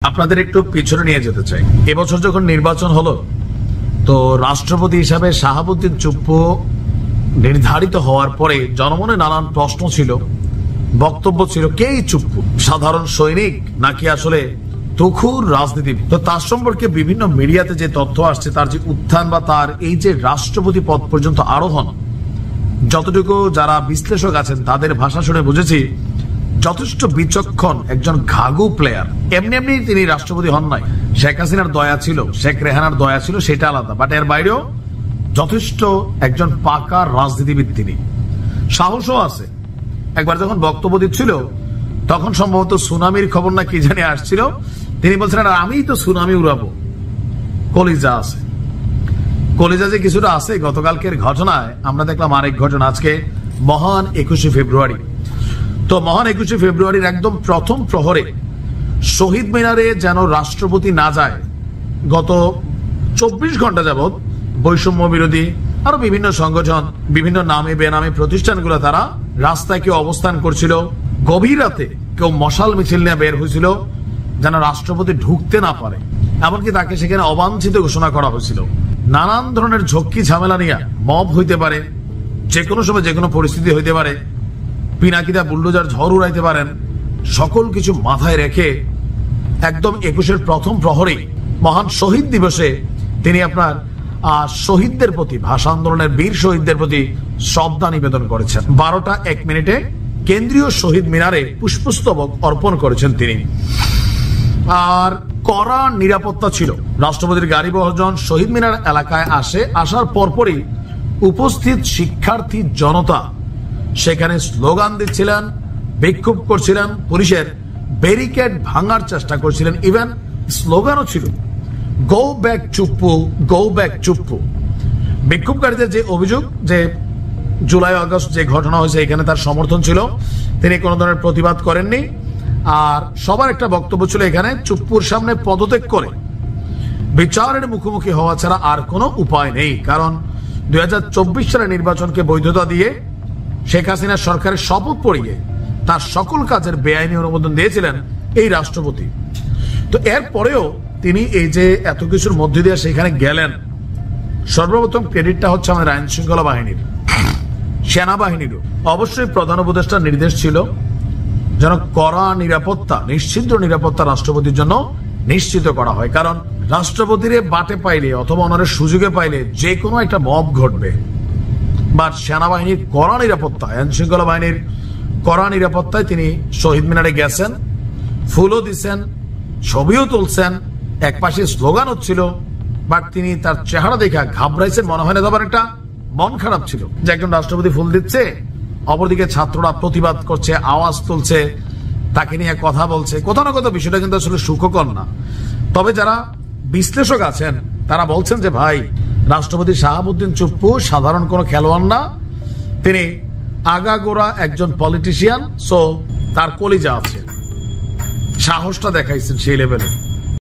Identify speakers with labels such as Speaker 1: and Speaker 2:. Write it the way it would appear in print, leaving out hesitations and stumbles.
Speaker 1: আপনাদের একটু পিছনে নিয়ে যেতে চাই। এবছর যখন নির্বাচন হলো, তো রাষ্ট্রপতি হিসাবে শাহাবুদ্দিন চুপ্পু নির্ধারিত হওয়ার পরে জনমনে নানান প্রশ্ন ছিল, বক্তব্য ছিল, কেই চুপ্পু, সাধারণ সৈনিক নাকি আসলে তুখুর রাজনীতিবিদ। তো তার সম্পর্কে বিভিন্ন মিডিয়াতে যে তথ্য আসছে, তার যে উত্থান বা তার এই যে রাষ্ট্রপতি পদ পর্যন্ত আরোহণ, যতটুকু যারা বিশ্লেষক আছেন তাদের ভাষা শুনে বুঝেছি যথেষ্ট বিচক্ষণ একজন ঘাগু প্লেয়ার। এমনি এমনি তিনি রাষ্ট্রপতি হন নাই। শেখ হাসিনার দয়া ছিল, শেখ রেহানার দয়া ছিল, সেটা আলাদা, বাট এর বাইরেও যথেষ্ট একজন পাকা রাজনীতিবিদ তিনি। সাহসও আছে। একবার যখন বক্তব্য দিচ্ছিল তখন সম্ভবত সুনামির খবর না কি জানি আসছিল, তিনি বলছেন আমিই তো সুনামি উড়াবো। কলিজা আছে, কলিজা যে কিছুটা আছে। গতকালকের ঘটনায় আমরা দেখলাম আরেক ঘটনা, আজকে মহান 21শে ফেব্রুয়ারি। তো মহান 21শে ফেব্রুয়ারির একদম প্রথম প্রহরে শহীদ মিনারে যেন রাষ্ট্রপতি না যায়, গত 24 ঘন্টা যাবৎ বৈষম্য বিরোধী আরো বিভিন্ন সংগঠন, বিভিন্ন নামে বেনামে প্রতিষ্ঠানগুলো তারা রাস্তায় কেউ অবস্থান করছিল, গভীর রাতে কেউ মশাল মিছিল নিয়ে বের হয়েছিল যেন রাষ্ট্রপতি ঢুকতে না পারে, এমনকি তাকে সেখানে অবাঞ্ছিত ঘোষণা করা হয়েছিল। নানান ধরনের ঝক্কি ঝামেলা নিয়ে মব হইতে পারে, যে কোনো সময় যে কোনো পরিস্থিতি হইতে পারে, পিনাকিদা বুলডোজার ঝড় উড়াইতে পারেন, সকল কিছু মাথায় রেখে একদম 21-এর প্রথম প্রহরে মহান শহীদ দিবসে তিনি আপনার শহীদদের প্রতি, ভাষা আন্দোলনের বীর শহীদদের প্রতি শ্রদ্ধা নিবেদন করেছেন। 12টা 1 মিনিটে কেন্দ্রীয় শহীদ মিনারে পুষ্পস্তবক অর্পণ করেছেন তিনি। আর কড়া নিরাপত্তা ছিল। রাষ্ট্রপতির গাড়ি বহজন শহীদ মিনার এলাকায় আসার পরপরই উপস্থিত শিক্ষার্থী জনতা সেখানে স্লোগান দিচ্ছিলেন, বিক্ষোভ করছিলেন, পুলিশের ব্যারিকেড ভাঙার চেষ্টা করছিলেন, ইভেন স্লোগানও ছিল, go back Chuppu, go back Chuppu. বিক্ষোভকারীদের যে অভিযোগ যে জুলাই আগস্ট যে ঘটনা হয়েছে এখানে তার সমর্থন ছিল, তিনি কোনো ধরনের প্রতিবাদ করেননি। আর সবার একটা বক্তব্য ছিল এখানে চুপ্পুর সামনে পদত্যাগ করে বিচারের মুখোমুখি হওয়া ছাড়া আর কোনো উপায় নেই। কারণ 2024 সালের নির্বাচনকে বৈধতা দিয়ে শেখ হাসিনা সরকারের শপথ পড়িয়ে তার সকল কাজের বেআইনি অনুমোদন দিয়েছিলেন এই রাষ্ট্রপতি। তো এরপরেও তিনি এই যে এত কিছুর মধ্যে দিয়ে সেখানে গেলেন, সর্বপ্রথম ক্রেডিটটা হচ্ছে আমাদের আইন শৃঙ্খলা বাহিনীর, সেনাবাহিনীরও। অবশ্যই প্রধান উপদেষ্টার নির্দেশ ছিল যেন কড়া নিরাপত্তা, নিশ্চিত নিরাপত্তা রাষ্ট্রপতির জন্য নিশ্চিত করা হয়। কারণ রাষ্ট্রপতির বাটে পাইলে অথবা ওনার সুযোগে পাইলে যে কোনো একটা মব ঘটবে। বাট সেনাবাহিনীর কড়া নিরাপত্তা, আইন শৃঙ্খলা বাহিনীর কড়া নিরাপত্তায় তিনি শহীদ মিনারে গেছেন, ফুলও দিচ্ছেন, ছবিও তুলছেন, এক পাশে স্লোগান হচ্ছিল, বাট তিনি তার চেহারা দেখা ঘাবড়াইছেন, মনে হয় না তখন একটা মন খারাপ ছিল যে একজন রাষ্ট্রপতি ফুল দিচ্ছে, অপরদিকে ছাত্ররা প্রতিবাদ করছে, আওয়াজ তুলছে, তাকে নিয়ে কথা বলছে। কোথাও না কোথাও বিষয়টা কিন্তু আসলে সুখকর না। তবে যারা বিশ্লেষক আছেন তারা বলছেন যে ভাই, রাষ্ট্রপতি শাহাবুদ্দিন চুপ্পু সাধারণ কোনো খেলোয়াড় না, তিনি আগাগোড়া একজন পলিটিশিয়ান। সো তার কলিজা আছে, সাহসটা দেখাইছেন সেই লেভেলে।